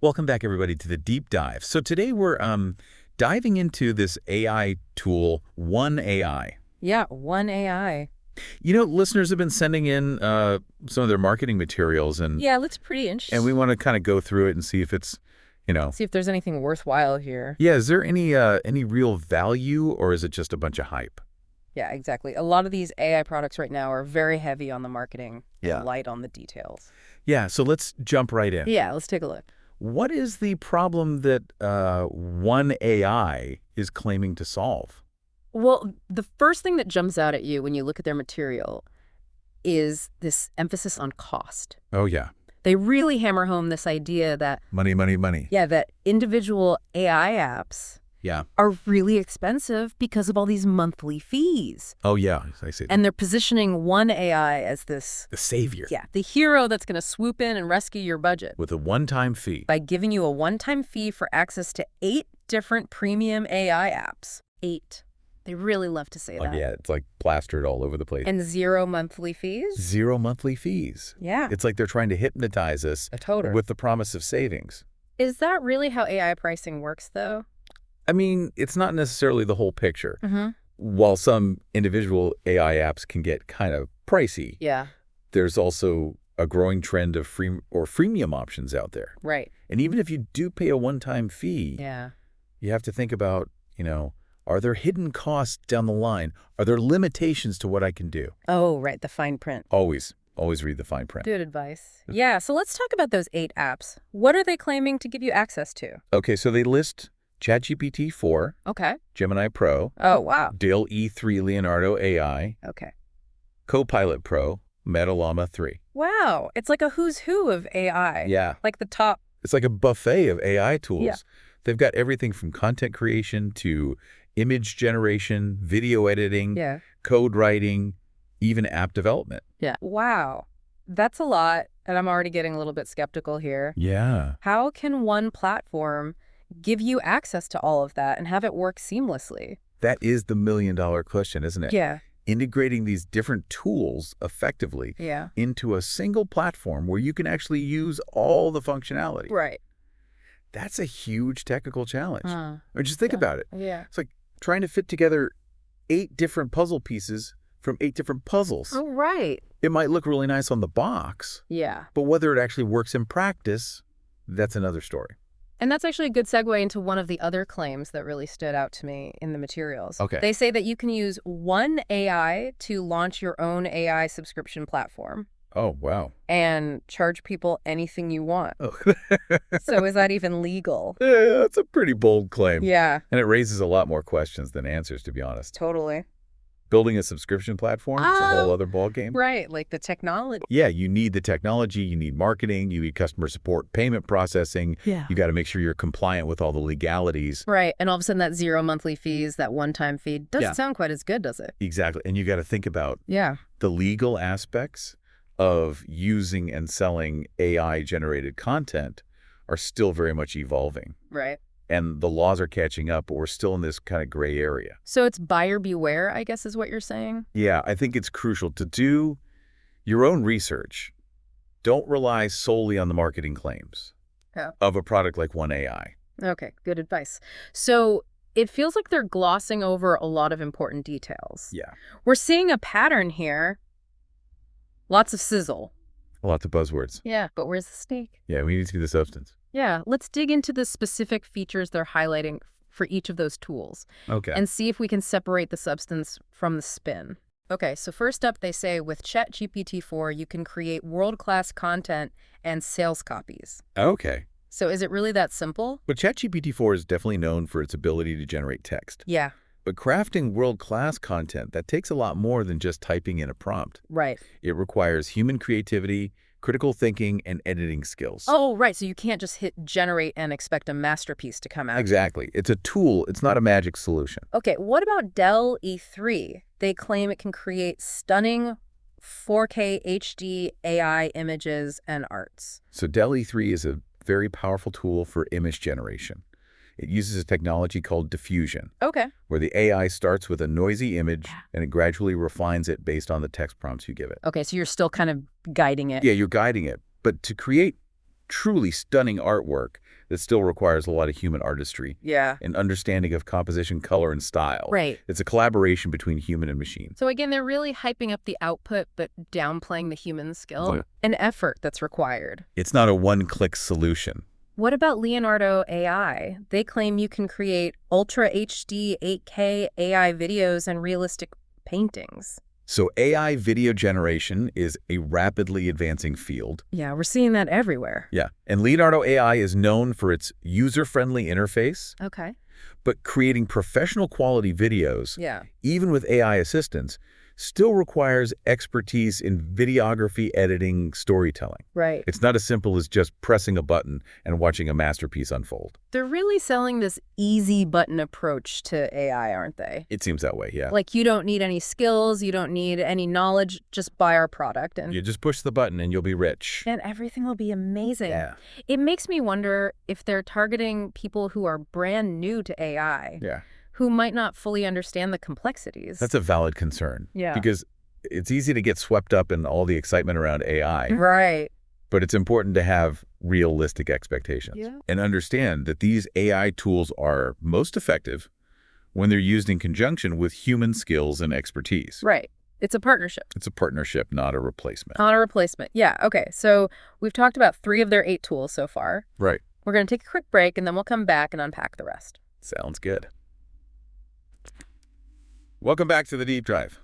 Welcome back, everybody, to the deep dive. So today we're diving into this AI tool, One AI. Yeah, One AI. You know, listeners have been sending in some of their marketing materials, and Yeah, it looks pretty interesting. and we want to kind of go through it and see if it's, See if there's anything worthwhile here. yeah, is there any real value, or is it just a bunch of hype? Yeah, exactly. A lot of these AI products right now are very heavy on the marketing, Yeah. light on the details. Yeah, so let's jump right in. Yeah, let's take a look. What is the problem that One AI is claiming to solve? Well, the first thing that jumps out at you when you look at their material is this emphasis on cost. Oh, yeah. They really hammer home this idea that, Money, money, money. yeah, that individual AI apps Yeah. are really expensive because of all these monthly fees. Oh, yeah, I see. And they're positioning One AI as this, The savior. yeah, the hero that's going to swoop in and rescue your budget With a one-time fee. by giving you a one-time fee for access to 8 different premium AI apps. 8. They really love to say that. Yeah, it's like plastered all over the place. And 0 monthly fees? 0 monthly fees. Yeah. It's like they're trying to hypnotize us Totally. with the promise of savings. Is that really how AI pricing works, though? I mean, it's not necessarily the whole picture. Mm-hmm. While some individual AI apps can get kind of pricey, Yeah. there's also a growing trend of free or freemium options out there. Right. And even if you do pay a one-time fee, Yeah. you have to think about, are there hidden costs down the line? Are there limitations to what I can do? Oh, right. The fine print. Always read the fine print. Good advice. Yeah. So let's talk about those 8 apps. What are they claiming to give you access to? Okay, so they list ChatGPT 4, Okay. Gemini Pro, Oh, wow. Dall-E 3 Leonardo AI, Okay. Copilot Pro, Meta Llama 3. Wow. It's like a who's who of AI. Yeah, Like the top. it's like a buffet of AI tools. Yeah. They've got everything from content creation to image generation, video editing, Yeah. code writing, even app development. Yeah. Wow. That's a lot. And I'm already getting a little bit skeptical here. Yeah. How can one platform give you access to all of that and have it work seamlessly? That is the million-dollar question, isn't it? Yeah. Integrating these different tools effectively Yeah. into a single platform where you can actually use all the functionality. Right. That's a huge technical challenge. Or just think Yeah. about it. Yeah. It's like trying to fit together 8 different puzzle pieces from 8 different puzzles. Oh, right. It might look really nice on the box, Yeah. but whether it actually works in practice, that's another story. And that's actually a good segue into one of the other claims that really stood out to me in the materials. Okay. They say that you can use One AI to launch your own AI subscription platform Oh, wow. and charge people anything you want. Oh. So is that even legal? Yeah, that's a pretty bold claim. Yeah, And it raises a lot more questions than answers, to be honest. totally. Building a subscription platform is a whole other ballgame. Right, like the technology. Yeah, you need the technology, you need marketing, you need customer support, payment processing. Yeah. You got to make sure you're compliant with all the legalities. Right, and all of a sudden that 0 monthly fees, that one-time fee, doesn't sound quite as good, does it? Exactly. And you got to think about Yeah. the legal aspects of using and selling AI-generated content are still very much evolving. Right. And the laws are catching up, but we're still in this kind of gray area. So it's buyer beware, I guess is what you're saying? Yeah, I think it's crucial to do your own research. Don't rely solely on the marketing claims of a product like One AI. Okay, good advice. So it feels like they're glossing over a lot of important details. Yeah. We're seeing a pattern here. Lots of sizzle. Lots of buzzwords. Yeah, but where's the steak? Yeah, we need to see the substance. Yeah, let's dig into the specific features they're highlighting for each of those tools Okay. and see if we can separate the substance from the spin. Okay, so first up, they say with ChatGPT 4, you can create world-class content and sales copies. Okay. So is it really that simple? But ChatGPT 4 is definitely known for its ability to generate text. Yeah, But crafting world-class content, that takes a lot more than just typing in a prompt. right. It requires human creativity, critical thinking, and editing skills. Oh, right. So you can't just hit generate and expect a masterpiece to come out. Exactly. It's a tool. It's not a magic solution. Okay, what about Dall-E 3? They claim it can create stunning 4K HD AI images and arts. So Dall-E 3 is a very powerful tool for image generation. It uses a technology called diffusion, Okay. where the AI starts with a noisy image and it gradually refines it based on the text prompts you give it. Okay, so you're still kind of guiding it. Yeah, you're guiding it. But to create truly stunning artwork that still requires a lot of human artistry. Yeah. An understanding of composition, color, and style. Right. It's a collaboration between human and machine. So again, they're really hyping up the output, but downplaying the human skill and effort that's required. It's not a one-click solution. What about Leonardo AI? They claim you can create Ultra HD 8K AI videos and realistic paintings. So AI video generation is a rapidly advancing field. Yeah, we're seeing that everywhere. Yeah, and Leonardo AI is known for its user-friendly interface, Okay. but creating professional quality videos, Yeah. even with AI assistance, still requires expertise in videography, editing, storytelling. Right. It's not as simple as just pressing a button and watching a masterpiece unfold. They're really selling this easy button approach to AI, aren't they? It seems that way, yeah. Like you don't need any skills, you don't need any knowledge, just buy our product and You just push the button and you'll be rich. and everything will be amazing. Yeah. It makes me wonder if they're targeting people who are brand new to AI. Yeah. Who might not fully understand the complexities. That's a valid concern. Yeah. Because it's easy to get swept up in all the excitement around AI. Right. But it's important to have realistic expectations and understand that these AI tools are most effective when they're used in conjunction with human skills and expertise. Right. It's a partnership. It's a partnership, not a replacement. Not a replacement. Yeah. Okay. So we've talked about 3 of their 8 tools so far. Right. We're going to take a quick break and then we'll come back and unpack the rest. Sounds good. Welcome back to the Deep Dive.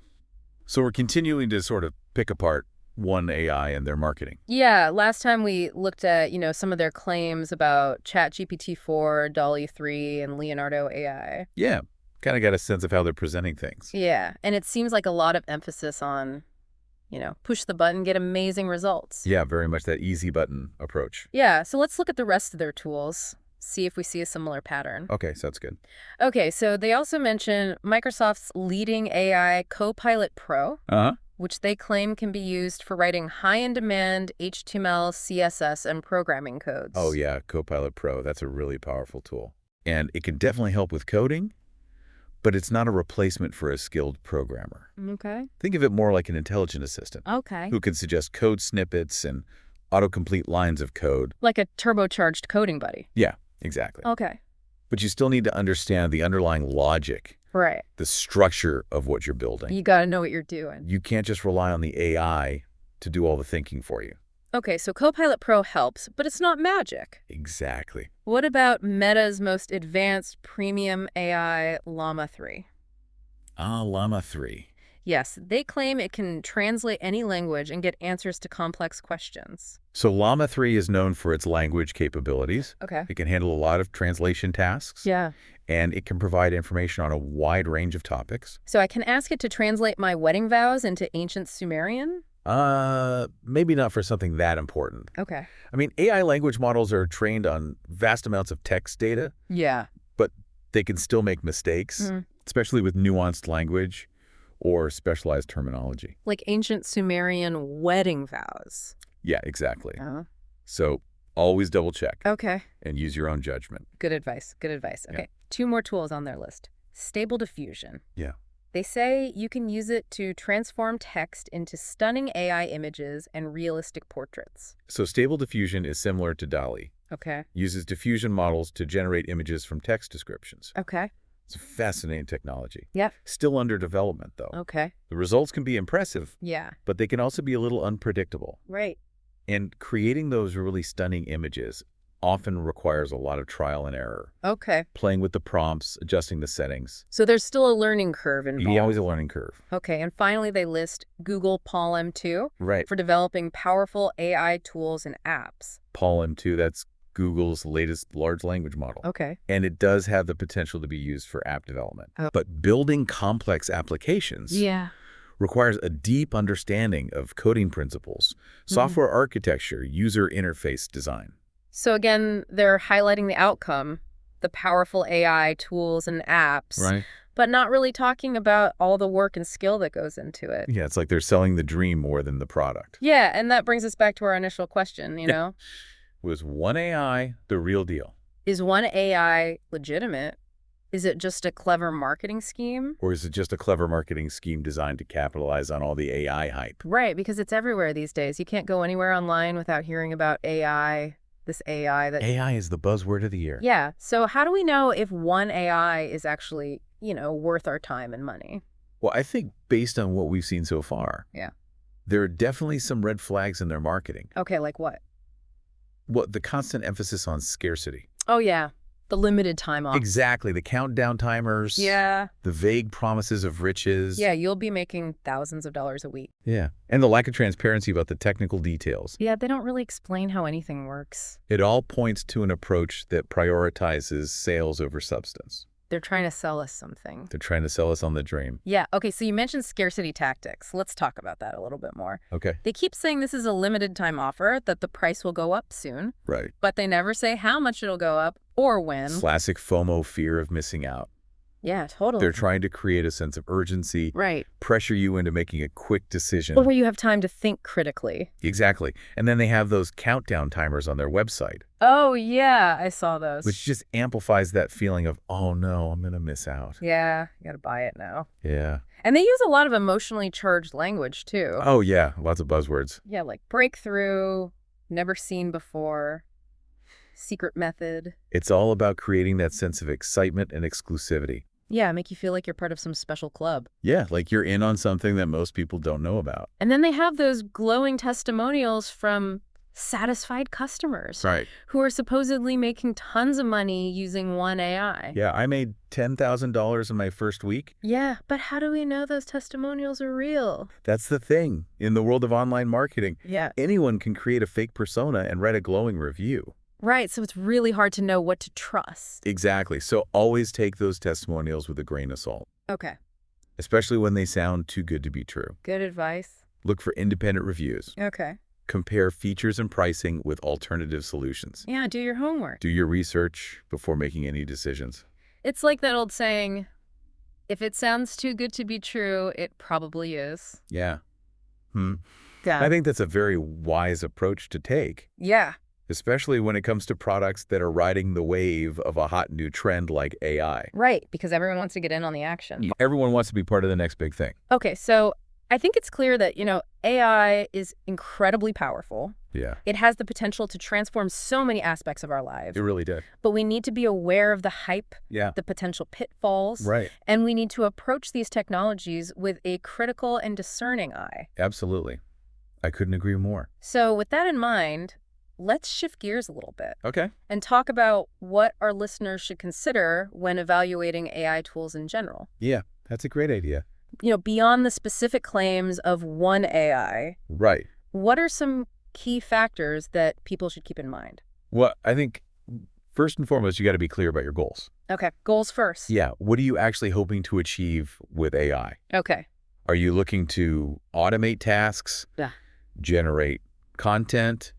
So we're continuing to sort of pick apart one AI and their marketing. Yeah, last time we looked at, some of their claims about ChatGPT 4, Dall-E 3, and Leonardo AI. Yeah, kind of got a sense of how they're presenting things. Yeah, and it seems like a lot of emphasis on, push the button, get amazing results. Yeah, very much that easy button approach. Yeah, so let's look at the rest of their tools. See if we see a similar pattern. Okay, sounds good. Okay, so they also mention Microsoft's leading AI Copilot Pro, which they claim can be used for writing high-in-demand HTML, CSS, and programming codes. Oh yeah, Copilot Pro, that's a really powerful tool. And it can definitely help with coding, but it's not a replacement for a skilled programmer. Okay. Think of it more like an intelligent assistant. Okay. Who can suggest code snippets and autocomplete lines of code. Like a turbocharged coding buddy. Yeah. Exactly. Okay. But you still need to understand the underlying logic, right? The structure of what you're building. You got to know what you're doing. You can't just rely on the AI to do all the thinking for you. Okay, so Copilot Pro helps, but it's not magic. Exactly. What about Meta's most advanced premium AI, Llama 3? Llama 3. Yes, they claim it can translate any language and get answers to complex questions. So Llama 3 is known for its language capabilities. Okay. It can handle a lot of translation tasks. Yeah. And it can provide information on a wide range of topics. So I can ask it to translate my wedding vows into ancient Sumerian? Maybe not for something that important. Okay. I mean, AI language models are trained on vast amounts of text data. Yeah. But they can still make mistakes, especially with nuanced language or specialized terminology. Like ancient Sumerian wedding vows. Yeah, exactly. So always double check. Okay. And use your own judgment. Good advice. Good advice. Okay. Yeah. 2 more tools on their list. Stable Diffusion. Yeah. They say you can use it to transform text into stunning AI images and realistic portraits. So Stable Diffusion is similar to Dall-E. Okay. Uses diffusion models to generate images from text descriptions. Okay. It's a fascinating technology. Yep. Still under development, though. Okay. The results can be impressive. Yeah. But they can also be a little unpredictable. Right. And creating those really stunning images often requires a lot of trial and error. Okay. Playing with the prompts, adjusting the settings. So there's still a learning curve involved. Yeah, always a learning curve. Okay, and finally they list Google Palm 2 Right. for developing powerful AI tools and apps. Palm 2, that's Google's latest large language model. Okay. And it does have the potential to be used for app development. But building complex applications requires a deep understanding of coding principles, software architecture, user interface design. So again, they're highlighting the outcome, the powerful AI tools and apps, Right. but not really talking about all the work and skill that goes into it. Yeah, it's like they're selling the dream more than the product. Yeah, and that brings us back to our initial question, you know? Was one AI the real deal? Is one AI legitimate? Is it just a clever marketing scheme? Or is it just a clever marketing scheme designed to capitalize on all the AI hype? Right, because it's everywhere these days. You can't go anywhere online without hearing about AI. this AI that... AI is the buzzword of the year. Yeah. So how do we know if one AI is actually, worth our time and money? Well, I think based on what we've seen so far, Yeah. there are definitely some red flags in their marketing. Okay, like what? Well, the constant emphasis on scarcity. Oh, yeah. The limited time off. Exactly. The countdown timers. Yeah. The vague promises of riches. Yeah, you'll be making thousands of dollars a week. Yeah. And the lack of transparency about the technical details. Yeah, they don't really explain how anything works. It all points to an approach that prioritizes sales over substance. They're trying to sell us something. They're trying to sell us on the dream. Yeah, okay, so you mentioned scarcity tactics. Let's talk about that a little bit more. Okay. They keep saying this is a limited time offer, that the price will go up soon. Right. But they never say how much it'll go up or when. Classic FOMO, fear of missing out. Yeah, totally. They're trying to create a sense of urgency. Right. Pressure you into making a quick decision. Or where you have time to think critically. Exactly. And then they have those countdown timers on their website. Oh, yeah, I saw those. Which just amplifies that feeling of, oh no, I'm going to miss out. Yeah, you gotta buy it now. Yeah. And they use a lot of emotionally charged language, too. Oh yeah, lots of buzzwords. Yeah, like breakthrough, never seen before, secret method. It's all about creating that sense of excitement and exclusivity. Yeah, make you feel like you're part of some special club. Yeah, like you're in on something that most people don't know about. And then they have those glowing testimonials from satisfied customers. Right. Who are supposedly making tons of money using one AI. Yeah, I made $10,000 in my first week. Yeah, but how do we know those testimonials are real? That's the thing. In the world of online marketing, Yeah. anyone can create a fake persona and write a glowing review. Right, so it's really hard to know what to trust. Exactly. So always take those testimonials with a grain of salt, Okay. especially when they sound too good to be true. Good advice. Look for independent reviews. Okay. Compare features and pricing with alternative solutions. Yeah, do your homework. Do your research before making any decisions. It's like that old saying, if it sounds too good to be true, it probably is. Yeah. Yeah. I think that's a very wise approach to take. Yeah. Especially when it comes to products that are riding the wave of a hot new trend like AI. Right, because everyone wants to get in on the action. Everyone wants to be part of the next big thing. Okay, so I think it's clear that, AI is incredibly powerful. Yeah. It has the potential to transform so many aspects of our lives. It really did. But we need to be aware of the hype, Yeah. the potential pitfalls, Right. and we need to approach these technologies with a critical and discerning eye. Absolutely. I couldn't agree more. So with that in mind, let's shift gears a little bit Okay. and talk about what our listeners should consider when evaluating AI tools in general. Yeah, that's a great idea. Beyond the specific claims of one AI, Right. what are some key factors that people should keep in mind? Well, I think first and foremost, you got to be clear about your goals. Okay, goals first. Yeah. What are you actually hoping to achieve with AI? Okay. Are you looking to automate tasks, Yeah. generate content,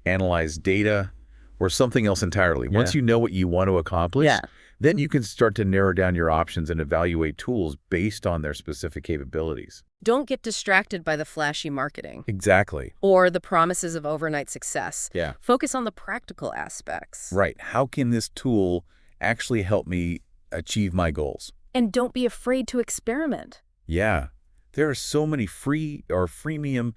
analyze data, or something else entirely? Yeah. Once you know what you want to accomplish, then you can start to narrow down your options and evaluate tools based on their specific capabilities. Don't get distracted by the flashy marketing Exactly. or the promises of overnight success. Yeah. Focus on the practical aspects. Right. How can this tool actually help me achieve my goals? And don't be afraid to experiment. Yeah. There are so many free or freemium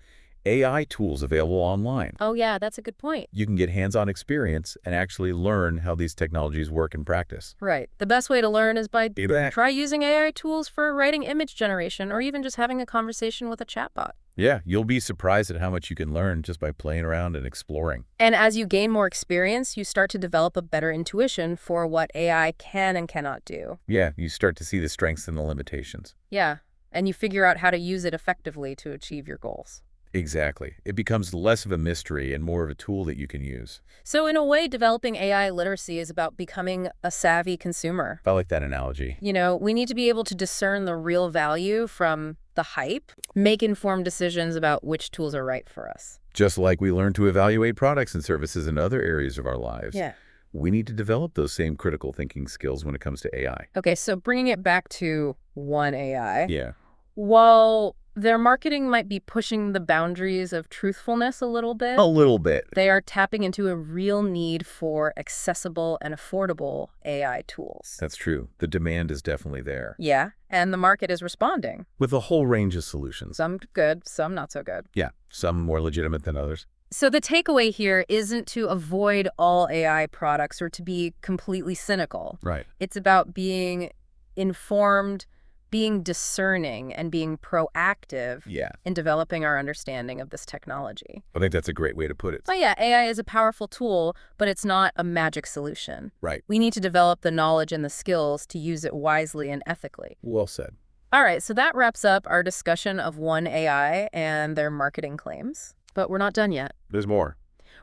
AI tools available online. Oh, yeah, that's a good point. You can get hands-on experience and actually learn how these technologies work in practice. Right. The best way to learn is by Exactly. try using AI tools for writing image generation or even just having a conversation with a chatbot. Yeah, you'll be surprised at how much you can learn just by playing around and exploring. And as you gain more experience, you start to develop a better intuition for what AI can and cannot do. Yeah, you start to see the strengths and the limitations. Yeah. And you figure out how to use it effectively to achieve your goals. Exactly. It becomes less of a mystery and more of a tool that you can use. So in a way, developing AI literacy is about becoming a savvy consumer. I like that analogy. We need to be able to discern the real value from the hype, make informed decisions about which tools are right for us. Just like we learn to evaluate products and services in other areas of our lives. Yeah. We need to develop those same critical thinking skills when it comes to AI. Okay, so bringing it back to one AI. Yeah. While their marketing might be pushing the boundaries of truthfulness a little bit, A little bit. they are tapping into a real need for accessible and affordable AI tools. That's true. The demand is definitely there. Yeah, and the market is responding. With a whole range of solutions. Some good, some not so good. Yeah, some more legitimate than others. So the takeaway here isn't to avoid all AI products or to be completely cynical. Right. It's about being informed, being discerning, and being proactive in developing our understanding of this technology. I think that's a great way to put it. Oh yeah, AI is a powerful tool, but it's not a magic solution. Right. We need to develop the knowledge and the skills to use it wisely and ethically. Well said. All right, so that wraps up our discussion of One AI and their marketing claims. But we're not done yet. There's more.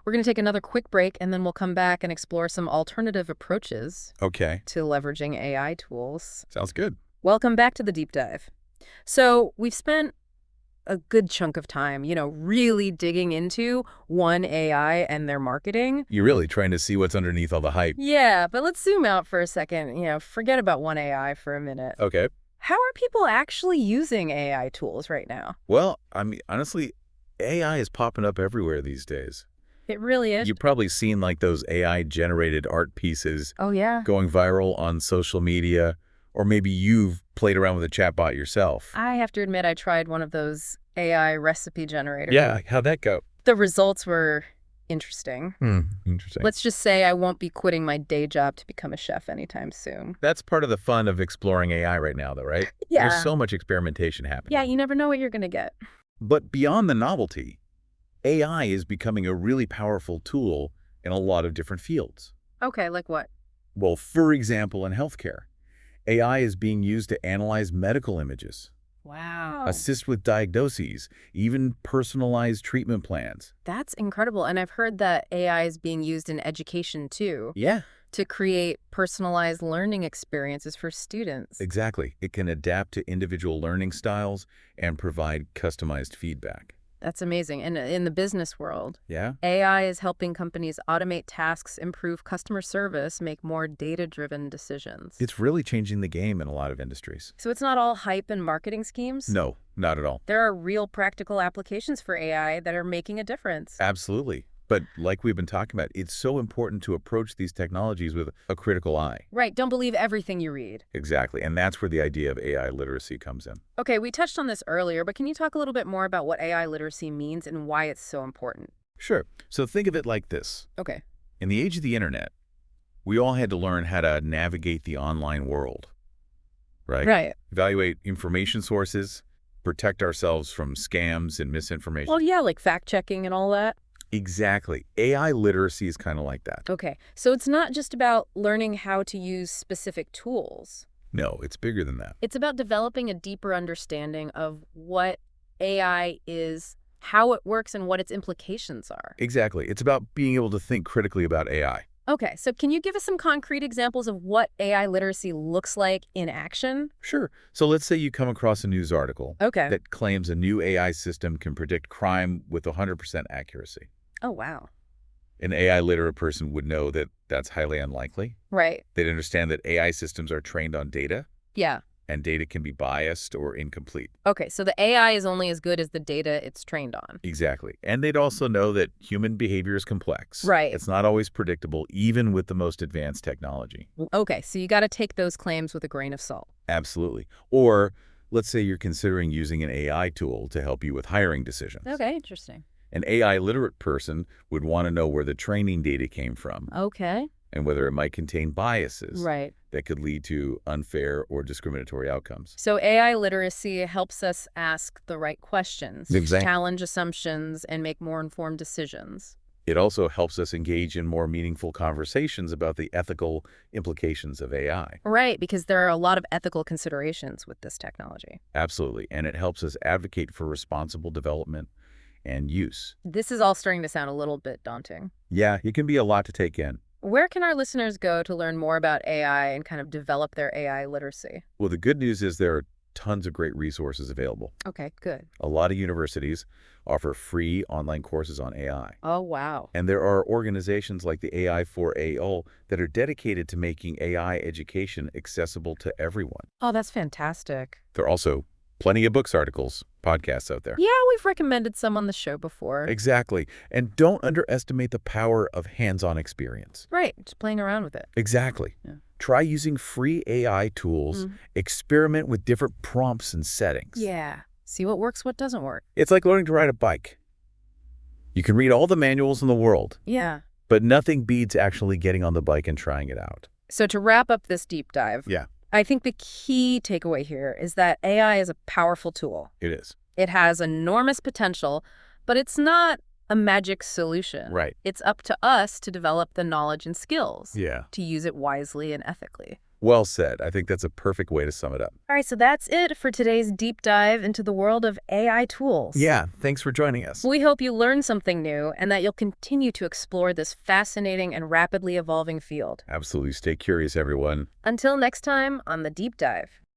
We're going to take another quick break, and then we'll come back and explore some alternative approaches to leveraging AI tools. Sounds good. Welcome back to the Deep Dive. So we've spent a good chunk of time, really digging into One AI and their marketing. You're really trying to see what's underneath all the hype. Yeah, but let's zoom out for a second. Forget about One AI for a minute. Okay. How are people actually using AI tools right now? Well, I mean, honestly, AI is popping up everywhere these days. It really is. You've probably seen like those AI-generated art pieces going viral on social media, or maybe you've played around with a chatbot yourself. I have to admit I tried one of those AI recipe generators. Yeah, how'd that go? The results were interesting. Interesting. Let's just say I won't be quitting my day job to become a chef anytime soon. That's part of the fun of exploring AI right now, though, right? Yeah. There's so much experimentation happening. Yeah, you never know what you're going to get. But beyond the novelty, AI is becoming a really powerful tool in a lot of different fields. Okay, like what? Well, for example, in healthcare, AI is being used to analyze medical images. Wow. Assist with diagnoses, even personalized treatment plans. That's incredible. And I've heard that AI is being used in education, too. Yeah. To create personalized learning experiences for students. Exactly. It can adapt to individual learning styles and provide customized feedback. That's amazing. And in the business world, Yeah. AI is helping companies automate tasks, improve customer service, make more data-driven decisions. It's really changing the game in a lot of industries. So it's not all hype and marketing schemes? No, not at all. There are real practical applications for AI that are making a difference. Absolutely. But like we've been talking about, it's so important to approach these technologies with a critical eye. Right. Don't believe everything you read. Exactly. And that's where the idea of AI literacy comes in. Okay, we touched on this earlier, but can you talk a little bit more about what AI literacy means and why it's so important? Sure. So think of it like this. Okay. In the age of the internet, we all had to learn how to navigate the online world, right? Right. Evaluate information sources, protect ourselves from scams and misinformation. Well, yeah, like fact-checking and all that. Exactly. AI literacy is kind of like that. Okay. So it's not just about learning how to use specific tools. No, it's bigger than that. It's about developing a deeper understanding of what AI is, how it works, and what its implications are. Exactly. It's about being able to think critically about AI. Okay, so can you give us some concrete examples of what AI literacy looks like in action? Sure. So let's say you come across a news article that claims a new AI system can predict crime with 100% accuracy. Oh, wow. An AI literate person would know that that's highly unlikely. Right. They'd understand that AI systems are trained on data. Yeah. And data can be biased or incomplete. Okay, so the AI is only as good as the data it's trained on. Exactly. And they'd also know that human behavior is complex. Right. It's not always predictable, even with the most advanced technology. Okay, so you got to take those claims with a grain of salt. Absolutely. Or let's say you're considering using an AI tool to help you with hiring decisions. Okay, interesting. An AI literate person would want to know where the training data came from. Okay. And whether it might contain biases that could lead to unfair or discriminatory outcomes. So AI literacy helps us ask the right questions, challenge assumptions, and make more informed decisions. It also helps us engage in more meaningful conversations about the ethical implications of AI. Right, because there are a lot of ethical considerations with this technology. Absolutely, and it helps us advocate for responsible development and use. This is all starting to sound a little bit daunting. Yeah, it can be a lot to take in. Where can our listeners go to learn more about AI and kind of develop their AI literacy? Well, the good news is there are tons of great resources available. Okay, good. A lot of universities offer free online courses on AI. Oh, wow. And there are organizations like the AI for AO that are dedicated to making AI education accessible to everyone. Oh, that's fantastic. There are also plenty of books, articles, podcasts out there. Yeah, we've recommended some on the show before. Exactly. And don't underestimate the power of hands-on experience. Right, just playing around with it. Exactly. Yeah. Try using free AI tools, experiment with different prompts and settings. Yeah, see what works, what doesn't work. It's like learning to ride a bike. You can read all the manuals in the world. Yeah. But nothing beats actually getting on the bike and trying it out. So to wrap up this deep dive, I think the key takeaway here is that AI is a powerful tool. It is. It has enormous potential, but it's not a magic solution. Right. It's up to us to develop the knowledge and skills to use it wisely and ethically. Well said. I think that's a perfect way to sum it up. All right, so that's it for today's deep dive into the world of AI tools. Yeah, thanks for joining us. We hope you learned something new and that you'll continue to explore this fascinating and rapidly evolving field. Absolutely. Stay curious, everyone. Until next time on The Deep Dive.